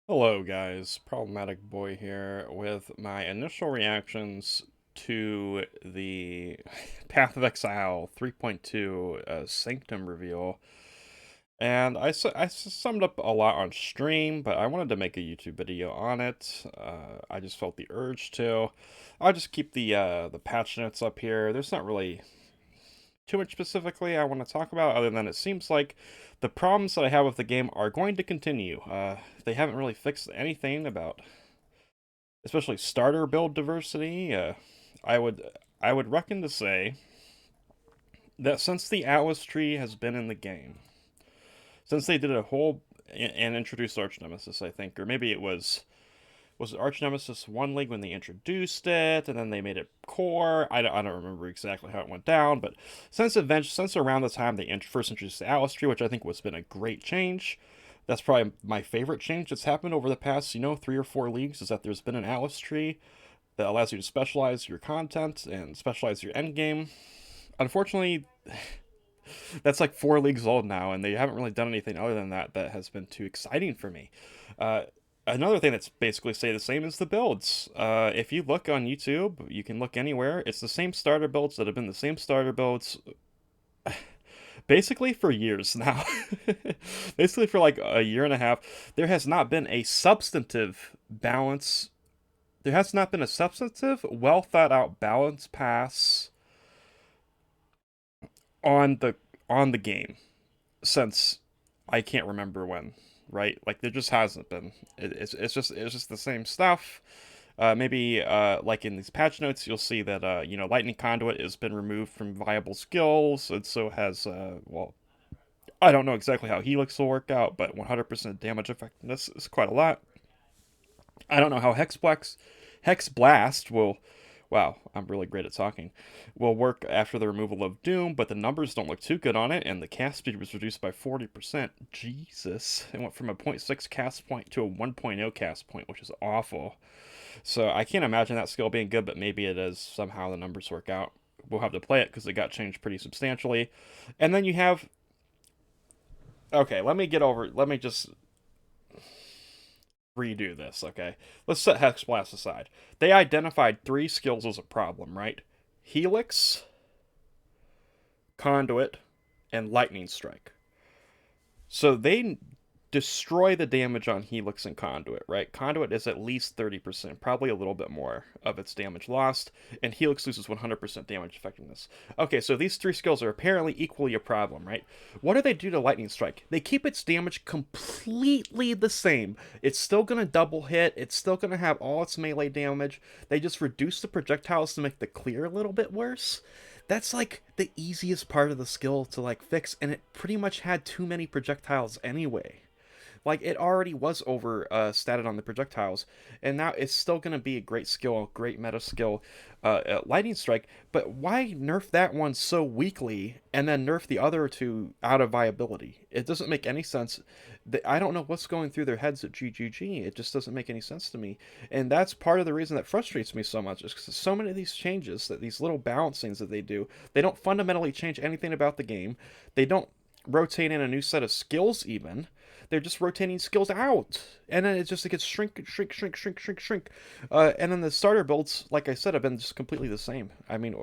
Hello, guys. Problematic Boy here with my initial reactions to the Path of Exile 3.2 Sanctum reveal. And I summed up a lot on stream, but I wanted to make a YouTube video on it. I just felt the urge to. I'll just keep the patch notes up here. There's not really too much specifically I want to talk about, other than it seems like the problems that I have with the game are going to continue. They haven't really fixed anything about, especially starter build diversity. I would I would reckon to say that since the Atlas tree has been in the game, since they did a whole and introduced Arch Nemesis, I think, or maybe it was Arch Nemesis 1 League when they introduced it, and then they made it core. I don't remember exactly how it went down, but since around the time they first introduced the Atlas Tree, which I think was been a great change, that's probably my favorite change that's happened over the past, 3 or 4 leagues, is that there's been an Atlas Tree that allows you to specialize your content and specialize your end game. Unfortunately, that's like 4 leagues old now, and they haven't really done anything other than that has been too exciting for me. Uh, Another thing that's basically stayed the same is the builds. If you look on YouTube, you can look anywhere. It's the same starter builds that have been the same starter builds basically for years now. Basically for like a year and a half. There has not been a substantive balance. There has not been a substantive, well thought out balance pass on the game since I can't remember when, right? Like there just hasn't been. It's just the same stuff. Maybe like in these patch notes, you'll see that Lightning Conduit has been removed from viable skills, and so has I don't know exactly how Helix will work out, but 100% damage effectiveness is quite a lot. I don't know how Hex Blast will. Wow, I'm really great at talking. Will work after the removal of Doom, but the numbers don't look too good on it, and the cast speed was reduced by 40%. Jesus. It went from a zero point 0.6 cast point to a 1.0 cast point, which is awful. So I can't imagine that skill being good, but maybe it is. Somehow the numbers work out. We'll have to play it because it got changed pretty substantially. And then you have. Okay, let me just redo this, okay? Let's set Hex Blast aside. They identified 3 skills as a problem, right? Helix, Conduit, and Lightning Strike. So they destroy the damage on Helix and Conduit, right? Conduit is at least 30%, probably a little bit more of its damage lost, and Helix loses 100% damage effectiveness. Okay, so these 3 skills are apparently equally a problem, right? What do they do to Lightning Strike? They keep its damage completely the same. It's still going to double hit, it's still going to have all its melee damage. They just reduce the projectiles to make the clear a little bit worse. That's like the easiest part of the skill to like fix, and it pretty much had too many projectiles anyway. Like it already was over statted on the projectiles, and now it's still going to be a great skill, a great meta skill, Lightning Strike. But why nerf that one so weakly and then nerf the other two out of viability? It doesn't make any sense. I don't know what's going through their heads at GGG. It just doesn't make any sense to me, and that's part of the reason that frustrates me so much. Is because so many of these changes, that these little balancings that they do, they don't fundamentally change anything about the game. They don't rotate in a new set of skills even. They're just rotating skills out, and then it gets shrink. And then the starter builds, like I said, have been just completely the same. I mean,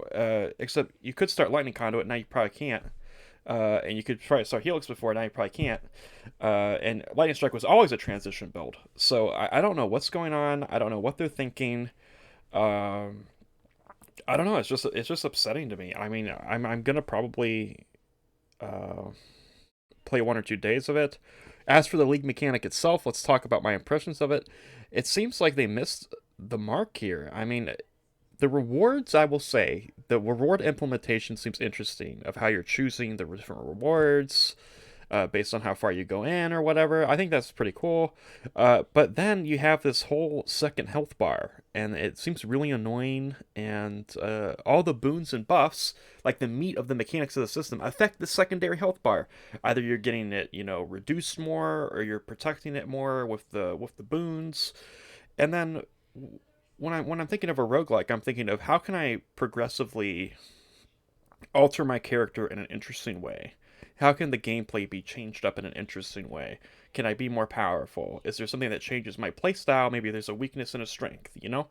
except you could start Lightning Conduit, now you probably can't. And you could try to start Helix before, now you probably can't. And Lightning Strike was always a transition build, so I don't know what's going on. I don't know what they're thinking. Um, I don't know. It's just upsetting to me. I mean, I'm gonna probably uh, play 1 or 2 days of it. As for the league mechanic itself, let's talk about my impressions of it. It seems like they missed the mark here. I mean, the rewards, I will say, the reward implementation seems interesting of how you're choosing the different rewards based on how far you go in or whatever. I think that's pretty cool. But then you have this whole second health bar, and it seems really annoying. And all the boons and buffs, like the meat of the mechanics of the system, affect the secondary health bar. Either you're getting it, reduced more, or you're protecting it more with the boons. And then when I'm thinking of a roguelike, I'm thinking of how can I progressively alter my character in an interesting way? How can the gameplay be changed up in an interesting way? Can I be more powerful? Is there something that changes my playstyle? Maybe there's a weakness and a strength, you know?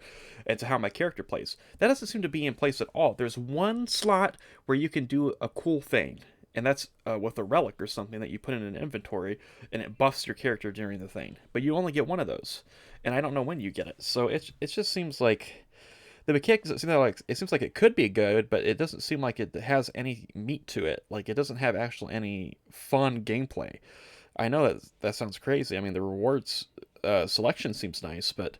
And to how my character plays. That doesn't seem to be in place at all. There's one slot where you can do a cool thing, and that's with a relic or something that you put in an inventory, and it buffs your character during the thing. But you only get one of those, and I don't know when you get it. So it just seems like the mechanics seem like it seems like it could be good, but it doesn't seem like it has any meat to it. Like it doesn't have actually any fun gameplay. I know that sounds crazy. I mean, the rewards selection seems nice, but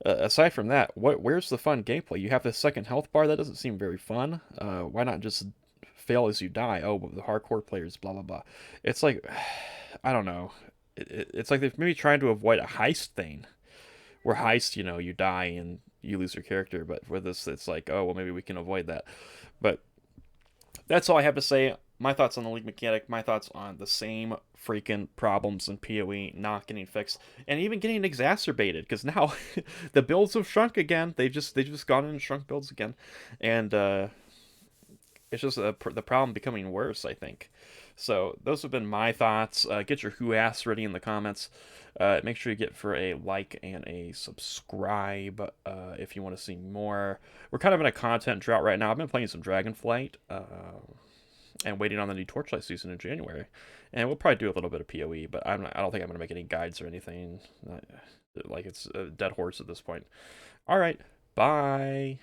aside from that, where's the fun gameplay? You have this second health bar that doesn't seem very fun. Why not just fail as you die? Oh, the hardcore players, blah blah blah. It's like I don't know. It's like they're maybe trying to avoid a heist thing, where heist, you die and you lose your character. But with this, it's like, oh well, maybe we can avoid that. But that's all I have to say. My thoughts on the league mechanic, my thoughts on the same freaking problems in PoE not getting fixed and even getting exacerbated because now the builds have shrunk again. They've just gone in and shrunk builds again, and it's just the problem becoming worse, I think. So those have been my thoughts. Get your who ass ready in the comments. Make sure you get for a like and a subscribe if you want to see more. We're kind of in a content drought right now. I've been playing some Dragonflight and waiting on the new Torchlight season in January. And we'll probably do a little bit of PoE, but I don't think I'm going to make any guides or anything. Like it's a dead horse at this point. All right, bye.